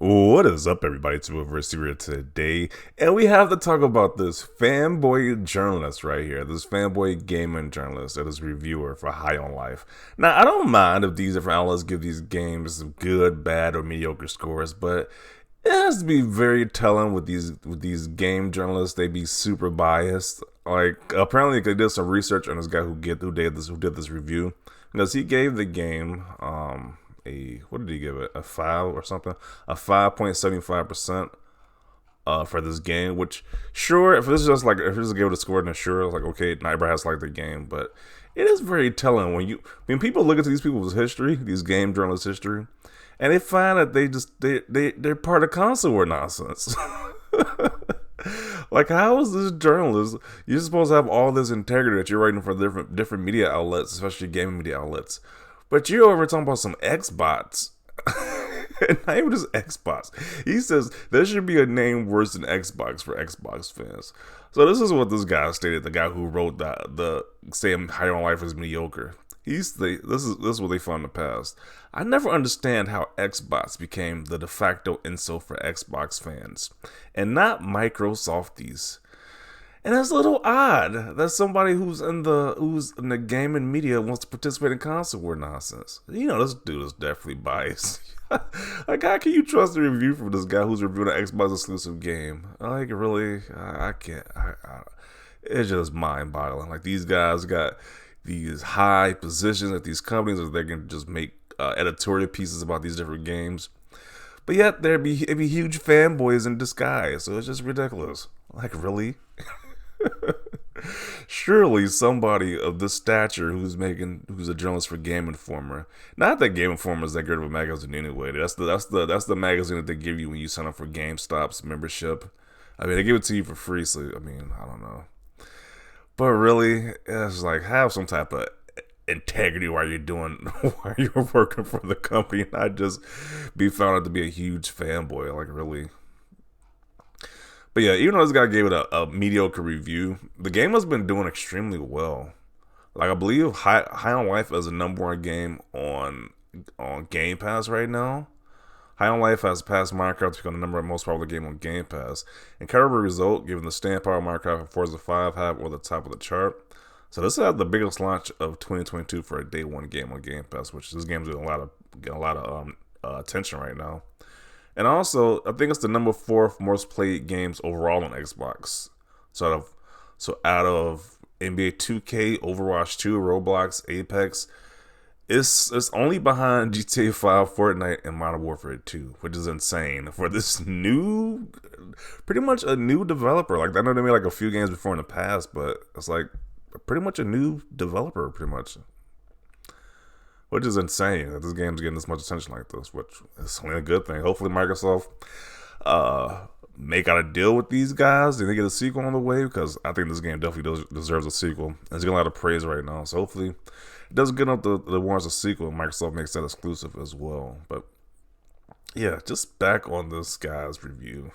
What is up, everybody? It's Reverse here today, and we have to talk about this fanboy journalist right here, this fanboy gaming journalist that is reviewer for High on Life. Now, I don't mind if these different outlets give these games good, bad, or mediocre scores, but it has to be very telling with these game journalists. They be super biased. Like apparently, they did some research on this guy who did this review because he gave the game what did he give it? A 5 or something? A 5.75% for this game, which sure, if this is give it a score, then sure, it's like okay, not everybody has to like the game, but it is very telling when people look into these people's history, these game journalists' history, and they find that they're part of console war nonsense. Like, how is this journalist? You're supposed to have all this integrity that you're writing for different media outlets, especially gaming media outlets. But you're over talking about some Xbots. And not even just Xbox. He says there should be a name worse than Xbox for Xbox fans. So this is what this guy stated, the guy who wrote the saying High on Life is mediocre. This is what they found in the past. I never understand how Xbox became the de facto insult for Xbox fans and not Microsofties. And that's a little odd that somebody who's in the gaming media wants to participate in console war nonsense. You know, this dude is definitely biased. Like, how can you trust a review from this guy who's reviewing an Xbox exclusive game? Like, really, I can't. It's just mind-boggling. Like, these guys got these high positions at these companies that they can just make editorial pieces about these different games. But yet, it'd be huge fanboys in disguise. So it's just ridiculous. Like, really? Surely somebody of this stature who's a journalist for Game Informer. Not that Game Informer is that good of a magazine anyway. That's the magazine that they give you when you sign up for GameStop's membership. I mean, they give it to you for free, so I mean, I don't know. But really, it's like, have some type of integrity while you're working for the company, and not just be found out to be a huge fanboy. Like, really. But yeah, even though this guy gave it a mediocre review, the game has been doing extremely well. Like, I believe High on Life is the #1 game on Game Pass right now. High on Life has passed Minecraft to become the most popular game on Game Pass. Incredible result, given the stand power Minecraft and Forza 5 have on the top of the chart. So this is the biggest launch of 2022 for a day one game on Game Pass, which this game's getting a lot of attention right now. And also, I think it's the #4 most played games overall on Xbox. So out of NBA 2K, Overwatch 2, Roblox, Apex, it's only behind GTA 5, Fortnite, and Modern Warfare 2, which is insane for this pretty much a new developer. Like, I know they made like a few games before in the past, but it's like pretty much a new developer, pretty much. Which is insane that this game's getting this much attention like this, which is only a good thing. Hopefully Microsoft make out a deal with these guys and they get a sequel on the way, because I think this game definitely deserves a sequel. It's getting a lot of praise right now, so hopefully it doesn't get up the warrants a sequel, and Microsoft makes that exclusive as well. But yeah, just back on this guy's review.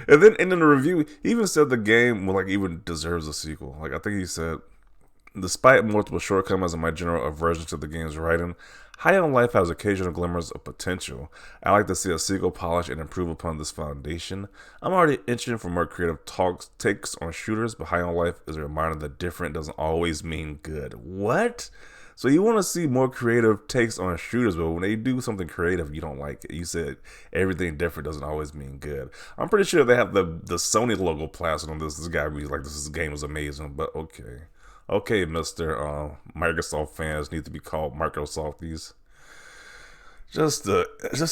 And then in the review, he even said the game even deserves a sequel. Like, I think he said, despite multiple shortcomings in my general aversion to the game's writing, High on Life has occasional glimmers of potential. I like to see a sequel polish and improve upon this foundation. I'm already itching for more creative takes on shooters, but High on Life is a reminder that different doesn't always mean good. What? So you want to see more creative takes on shooters, but when they do something creative, you don't like it. You said everything different doesn't always mean good. I'm pretty sure they have the Sony logo plastered on this. This guy be like, this game is amazing, but okay. Okay, Mr. Microsoft fans need to be called Microsofties. Just the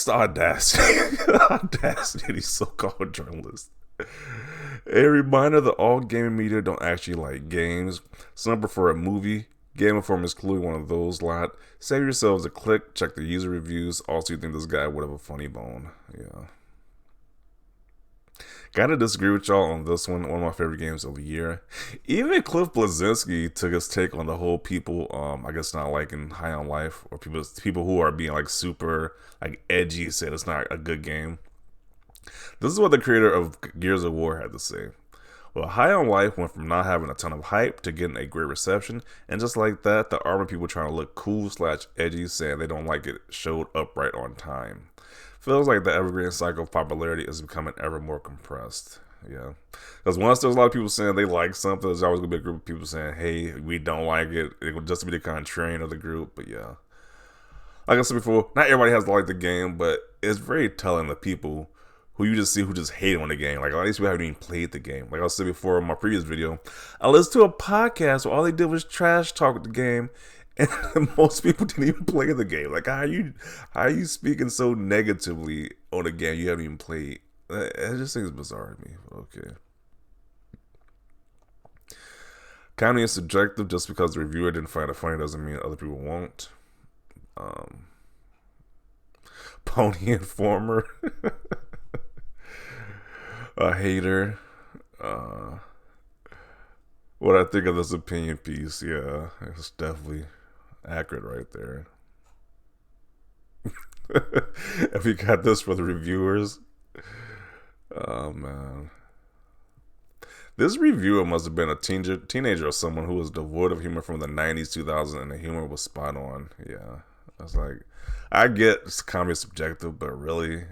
audacity, audacity of these so-called journalists. A reminder that all gaming media don't actually like games. Some prefer a movie. Game Informer is clearly one of those lot. Save yourselves a click. Check the user reviews. Also, you think this guy would have a funny bone. Yeah. Gotta disagree with y'all on this one. One of my favorite games of the year. Even Cliff Bleszinski took his take on the whole people, I guess, not liking High on Life, or people who are being like super like edgy, said it's not a good game. This is what the creator of Gears of War had to say. Well, High on Life went from not having a ton of hype to getting a great reception, and just like that, the army people trying to look cool / edgy saying they don't like it showed up right on time. Feels like the evergreen cycle of popularity is becoming ever more compressed. Yeah. Because once there's a lot of people saying they like something, there's always going to be a group of people saying, hey, we don't like it. It will just be the contrarian of the group. But yeah. Like I said before, not everybody has to like the game, but it's very telling the people who you just see who just hate on the game. Like a lot of these people haven't even played the game. Like I said before in my previous video, I listened to a podcast where all they did was trash talk the game, and most people didn't even play the game. Like how are you speaking so negatively on a game you haven't even played? It just seems bizarre to me. Okay. Comedy is subjective. Just because the reviewer didn't find it funny doesn't mean other people won't. Pony Informer. A hater. What I think of this opinion piece, yeah, it's definitely accurate right there. If we got this for the reviewers, oh man. This reviewer must have been a teenager or someone who was devoid of humor from the 90s, 2000s, and the humor was spot on. Yeah. I was like, I get comedy subjective, but really,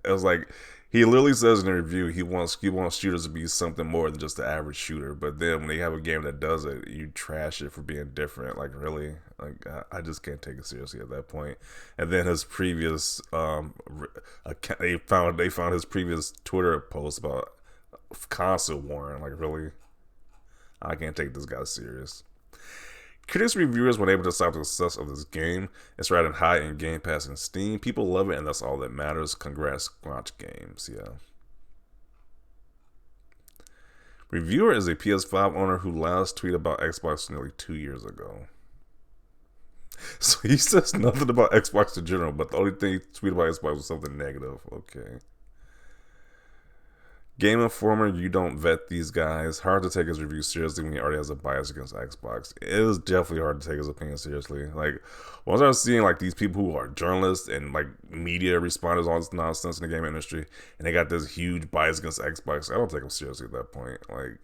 it was like, he literally says in the review he wants shooters to be something more than just the average shooter. But then when they have a game that does it, you trash it for being different. Like really, like I just can't take it seriously at that point. And then his previous they found his previous Twitter post about console warring. Like really, I can't take this guy serious. Critics and reviewers were able to decide the success of this game. It's riding high in Game Pass and Steam. People love it, and that's all that matters. Congrats, Squatch Games. Yeah. Reviewer is a PS5 owner who last tweeted about Xbox nearly 2 years ago. So he says nothing about Xbox in general, but the only thing he tweeted about Xbox was something negative. Okay. Game Informer, you don't vet these guys. Hard to take his review seriously when he already has a bias against Xbox. It is definitely hard to take his opinion seriously. Like, once I was seeing like these people who are journalists and like media responders, all this nonsense in the game industry, and they got this huge bias against Xbox, I don't take them seriously at that point. Like,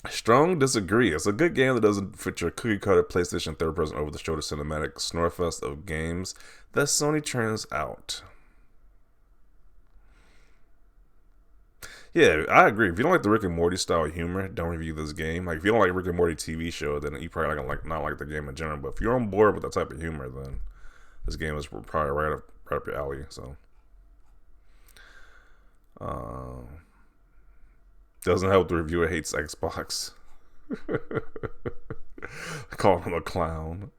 strong disagree. It's a good game that doesn't fit your cookie cutter PlayStation third-person over-the-shoulder cinematic snorefest of games that Sony churns out. Yeah, I agree. If you don't like the Rick and Morty style of humor, don't review this game. Like, if you don't like Rick and Morty TV show, then you probably not like the game in general. But if you're on board with that type of humor, then this game is probably right up your alley. So, doesn't help the reviewer hates Xbox. Call him a clown.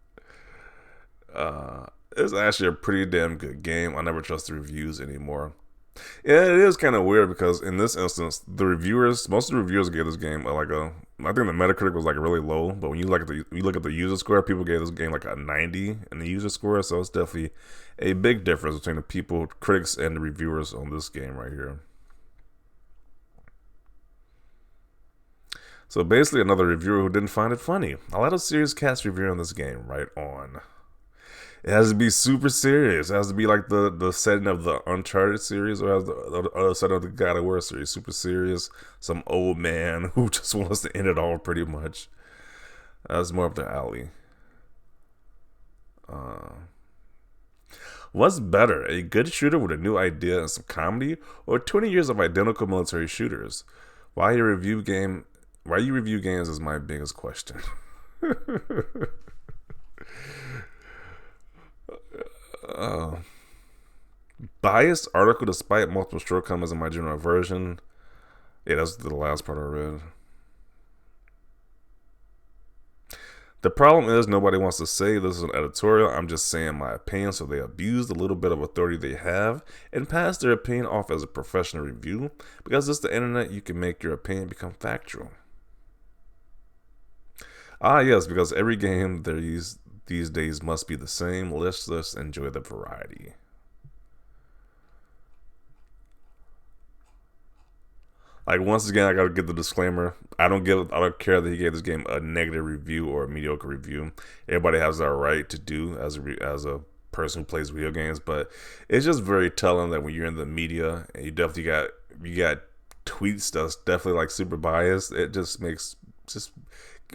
It's actually a pretty damn good game. I never trust the reviews anymore. Yeah, it is kind of weird because in this instance, most of the reviewers gave this game I think the Metacritic was like really low, but when you look at the user score, people gave this game like a 90 in the user score, so it's definitely a big difference between the critics and the reviewers on this game right here. So basically another reviewer who didn't find it funny. A lot of serious cast reviewing this game, right on. It has to be super serious. It has to be like the setting of the Uncharted series, or has the other setting of the God of War series. Super serious. Some old man who just wants to end it all pretty much. That's more up their alley. What's better, a good shooter with a new idea and some comedy, or 20 years of identical military shooters? Why you review games is my biggest question. Biased article despite multiple shortcomings in my general version. Yeah, that's the last part I read. The problem is nobody wants to say this is an editorial. I'm just saying my opinion, so they abuse the little bit of authority they have and pass their opinion off as a professional review. Because it's the internet, you can make your opinion become factual. Ah, yes, because every game these days must be the same. Let's just enjoy the variety. Like, once again, I gotta give the disclaimer. I don't care that he gave this game a negative review or a mediocre review. Everybody has that right to do as a person who plays video games, but it's just very telling that when you're in the media and you got tweets that's definitely like super biased, it just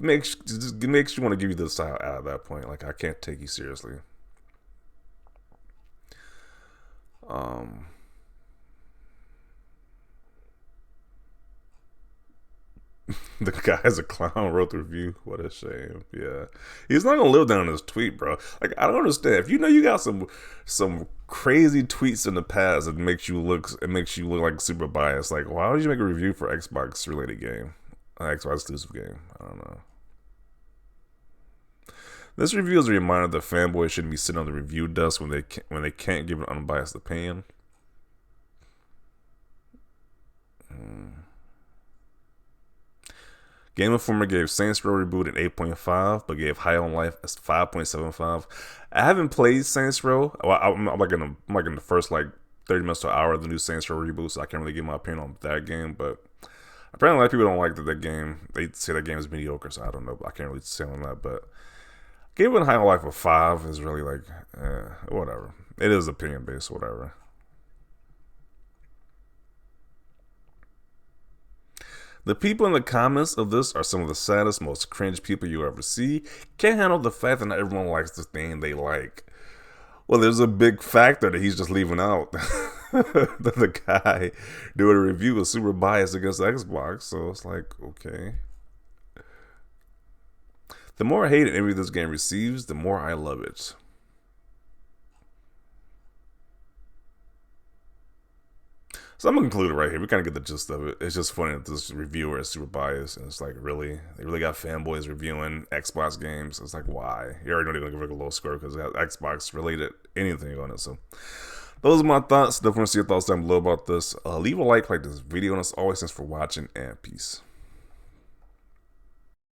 makes you want to give you the style out of that point. Like I can't take you seriously. Um, the guy as a clown wrote the review. What a shame. Yeah, he's not gonna live down his tweet, bro. Like I don't understand. If you know you got some crazy tweets in the past that makes you look like super biased. Like why would you make a review for Xbox related game, Xbox exclusive game? I don't know. This review is a reminder that fanboys shouldn't be sitting on the review desk when they can't give an unbiased opinion. Game Informer gave Saints Row Reboot an 8.5, but gave High on Life a 5.75. I haven't played Saints Row. Well, I'm like in the first like 30 minutes to an hour of the new Saints Row Reboot, so I can't really give my opinion on that game. But apparently, a lot of people don't like that game. They say that game is mediocre, so I don't know. I can't really say on that. But giving High on Life a 5 is really like whatever. It is opinion based, whatever. The people in the comments of this are some of the saddest, most cringe people you ever see. Can't handle the fact that not everyone likes the thing they like. Well, there's a big factor that he's just leaving out. That the guy doing a review is super biased against Xbox, so it's like, okay. The more hate and envy this game receives, the more I love it. So I'm gonna conclude it right here. We kind of get the gist of it. It's just funny that this reviewer is super biased, and it's like, really, they really got fanboys reviewing Xbox games. It's like, why? You already know they're gonna give it a low score because it has Xbox related anything on it. So those are my thoughts. Definitely want to see your thoughts down below about this. Leave a like this video, and as always, thanks for watching, and peace.